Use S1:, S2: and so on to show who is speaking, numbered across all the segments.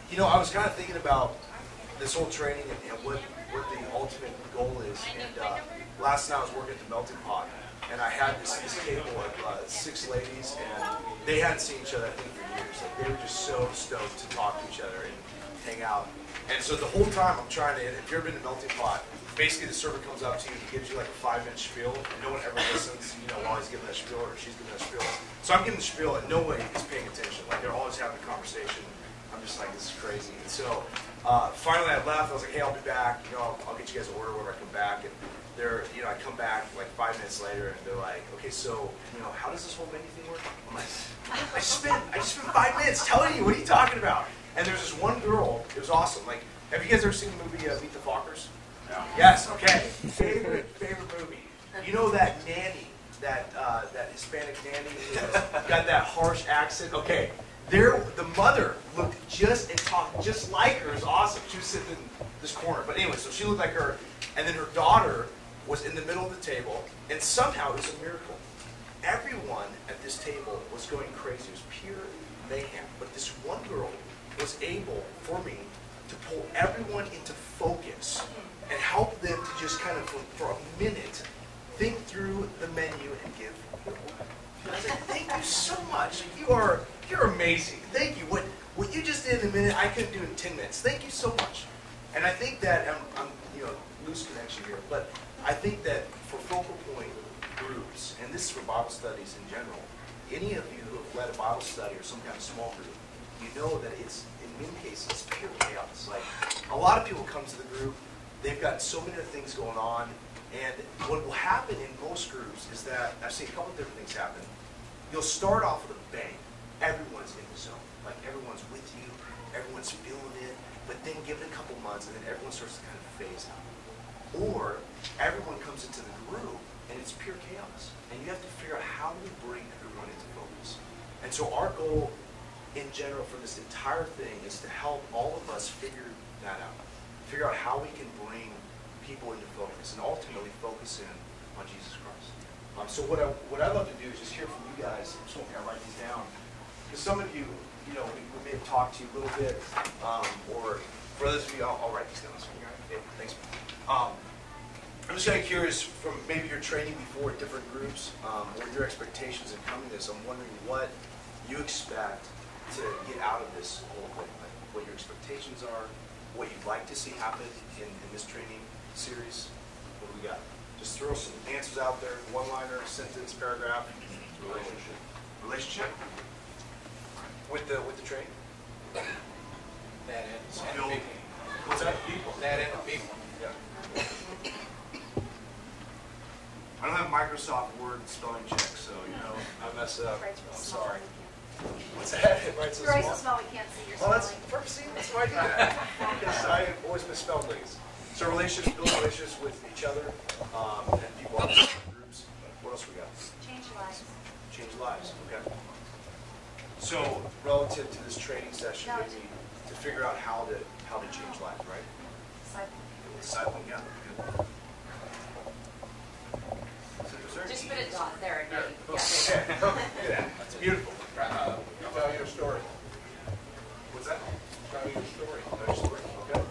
S1: You know, I was kind of thinking about this whole training and what the ultimate goal is. And last night I was working at the melting pot, and I had this table of 6 ladies, and they hadn't seen each other, I think, for years. Like, they were just so stoked to talk to each other and hang out. And so the whole time I'm trying to, if you've ever been to melting pot, basically the server comes up to you and gives you like a 5-minute spiel, and no one ever listens, you know, while he's giving that spiel or she's giving that spiel. So I'm giving the spiel and nobody is paying attention. Like, they're always having a conversation. I'm just like, this is crazy. And so finally I left. I was like, hey, I'll be back. You know, I'll get you guys an order whenever I come back. And they're, you know, I come back like 5 minutes later, and they're like, okay, so, you know, how does this whole menu thing work? I'm like, I just spent 5 minutes telling you. What are you talking about? And there's this one girl. It was awesome. Like, have you guys ever seen the movie Meet the Fockers? No. Yes. Okay. Favorite movie. You know that nanny, that Hispanic nanny who's got that harsh accent. Okay. The mother looked just and talked just like her. It was awesome. She was sitting in this corner. But anyway, so she looked like her. And then her daughter was in the middle of the table. And somehow, it was a miracle. Everyone at this table was going crazy. It was pure mayhem. But this one girl was able, for me, to pull everyone into focus and help them to just kind of, for a minute, think through the menu and give. I was like, thank you so much. You're amazing. Thank you. What you just did in a minute, I couldn't do in 10 minutes. Thank you so much. And I think that I'm you know, loose connection here, but I think that for Focal Point groups, and this is for Bible studies in general, any of you who have led a Bible study or some kind of small group, you know that it's, in many cases, pure chaos. Like, a lot of people come to the group, they've got so many other things going on, and what will happen in most groups is that, I've seen a couple of different things happen. You'll start off with a bang. Everyone's in the zone. Like, everyone's with you, everyone's feeling it, but then give it a couple months, and then everyone starts to kind of phase out. Or, everyone comes into the group, and it's pure chaos. And you have to figure out how do we bring everyone into focus. And so our goal, in general, for this entire thing is to help all of us figure that out. Figure out how we can bring people into focus and ultimately focus in on Jesus Christ. So what I'd love to do is just hear from you guys. I'm just going to kind of write these down. Because some of you, you know, we may have talked to you a little bit, or for others of you, I'll write these down. Okay, thanks. I'm just kind of curious, from maybe your training before at different groups, or your expectations in coming to this. I'm wondering what you expect to get out of this whole thing, like what your expectations are, what you'd like to see happen in this training series. What do we got? Just throw some answers out there. One-liner, sentence, paragraph. Relationship. Relationship. With the training.
S2: That and
S1: people. What's that? People.
S2: That and people.
S1: Yeah. I don't have Microsoft Word spelling check, so you know I mess up. I'm sorry. What's that? It writes so
S3: You're
S1: small.
S3: so small we can't see your
S1: Well,
S3: spelling.
S1: that's why I do that. Because I always misspell things. So relationships, build relationships with each other and people outside of groups. What else we got?
S3: Change lives.
S1: Change lives. Okay. So relative to this training session, maybe to figure out how to change lives, right? Discipling. Yeah. Good.
S4: Just put a dot there. And
S1: Okay.
S4: yeah.
S1: Look at that. That's beautiful.
S2: Tell your story.
S1: What's that?
S2: Tell your story.
S1: Tell your story. Okay.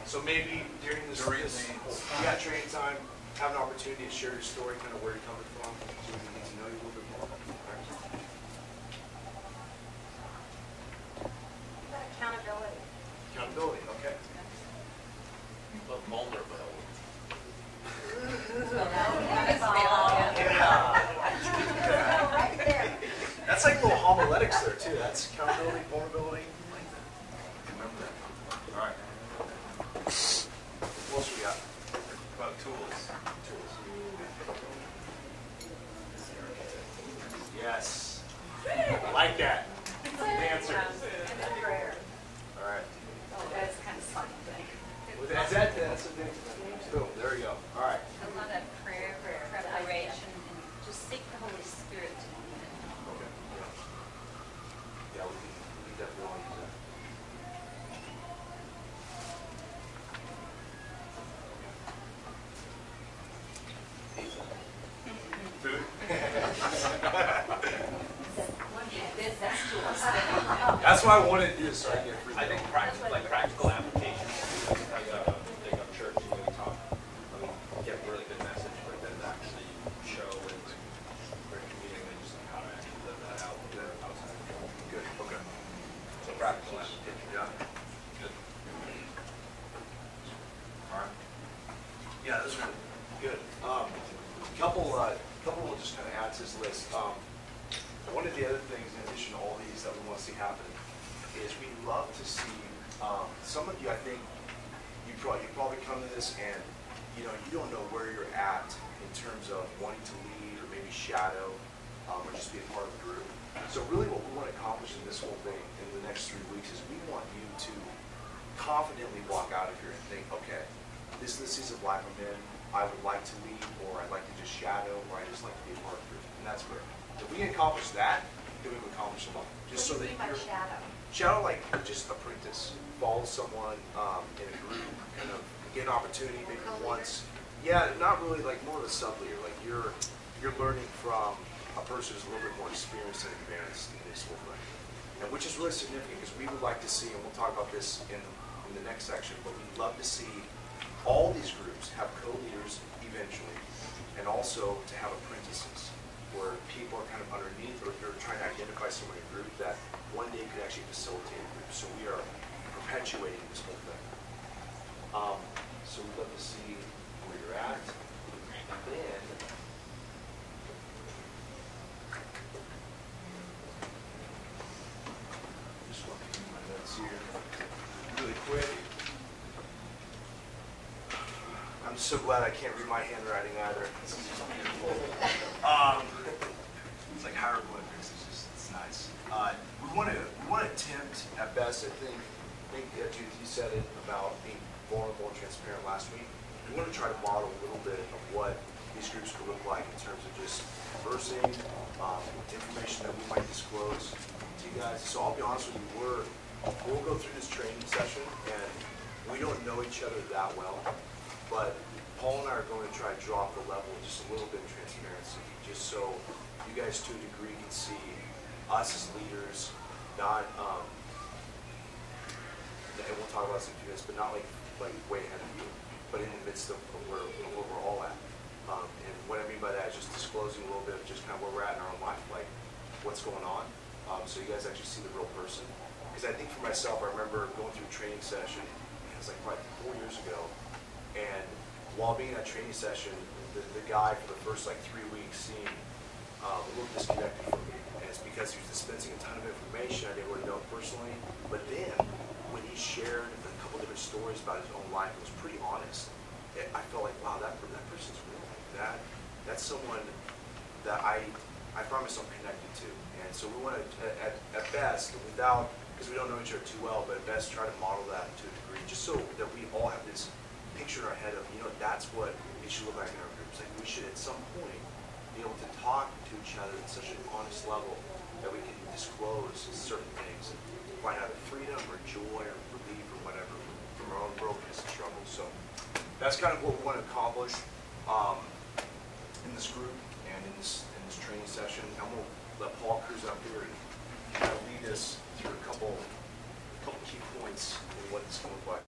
S1: So maybe during this training time, have an opportunity to share your story, kind of where you're coming from, so we can get to know you a little bit more.
S3: Accountability.
S1: Accountability. Okay.
S2: But vulnerable.
S1: Yeah.
S3: Right there.
S1: That's like little homiletics there too. That's accountability, vulnerability. Remember that. All right. What else we got?
S2: About tools.
S1: Tools. Yes. I like that. Answer.
S3: And then prayer.
S1: All right.
S4: Oh, that's kind of fun thing.
S1: That's a big. Boom. There we go. All right.
S4: A lot of prayer, preparation, and just seek the Holy Spirit to lead it.
S1: Okay. Yeah, we definitely want to use that. Food?
S4: That's to us.
S1: That's That's why I wanted to do this, so I can get free.
S2: I think practical applications, like a church, you know, talk, get a really good message, but then actually show and bring community and just how to actually live that out outside.
S1: Good, okay.
S2: So practical application.
S1: Yeah.
S2: Good.
S1: All right. Yeah, those are good. Couple we'll just kind of add to this list. One of the other things, in addition to all these that we want to see happen, is we love to see some of you. I think you probably come to this and you don't know where you're at in terms of wanting to lead or maybe shadow or just be a part of the group. So really, what we want to accomplish in this whole thing in the next 3 weeks is we want you to confidently walk out of here and think, okay, this is the season of life I'm in. I would like to lead, or I'd like to just shadow, or I just like to be a part of the group, and that's great. If we can accomplish that, then we've accomplished a lot. Just so
S3: What do
S1: that
S3: you mean by
S1: you're
S3: shadow?
S1: shadow, like just apprentice, follow someone in a group, kind of get an opportunity maybe once. Yeah, not really like more of a sub leader. Like you're learning from a person who's a little bit more experienced and advanced in this whole thing, and which is really significant because we would like to see, and we'll talk about this in the next section, but we'd love to see all these groups have co-leaders eventually, and also to have apprentices where people are kind of underneath, or they're trying to identify someone in a group that one day could actually facilitate a group. So we are perpetuating this whole thing. So we'd love to see where you're at, and then just looking at my notes here really quick. I'm so glad I can't read my handwriting either. This is just beautiful. It's like hieroglyphics. It's nice. We want to attempt at best. I think Judith, you said it about being vulnerable and transparent last week. We want to try to model a little bit of what these groups could look like in terms of just conversing, information that we might disclose to you guys. So I'll be honest with you, we'll go through this training session, and we don't know each other that well. But Paul and I are going to try to drop the level just a little bit of transparency, just so you guys to a degree can see us as leaders, not, and we'll talk about some of this, but not like way ahead of you, but in the midst of where we're all at. And what I mean by that is just disclosing a little bit of just kind of where we're at in our own life, like what's going on, so you guys actually see the real person. Because I think for myself, I remember going through a training session, it was like probably 4 years ago. And while being in that training session, the guy for the first 3 weeks seemed a little disconnected from me. And it's because he was dispensing a ton of information I didn't really know personally. But then, when he shared a couple different stories about his own life, it was pretty honest. I felt like, wow, that person's real. That's someone that I find myself connected to. And so we want to, at best, without, because we don't know each other too well, but at best try to model that to a degree, just so that we all have this picture in our head of, that's what it should look like in our groups. Like we should at some point be able to talk to each other at such an honest level that we can disclose certain things and find out freedom or joy or relief or whatever from our own brokenness and struggles. So that's kind of what we want to accomplish in this group and in this training session. And we'll let Paul cruise up here and kind of lead us through a couple key points in what this can look like.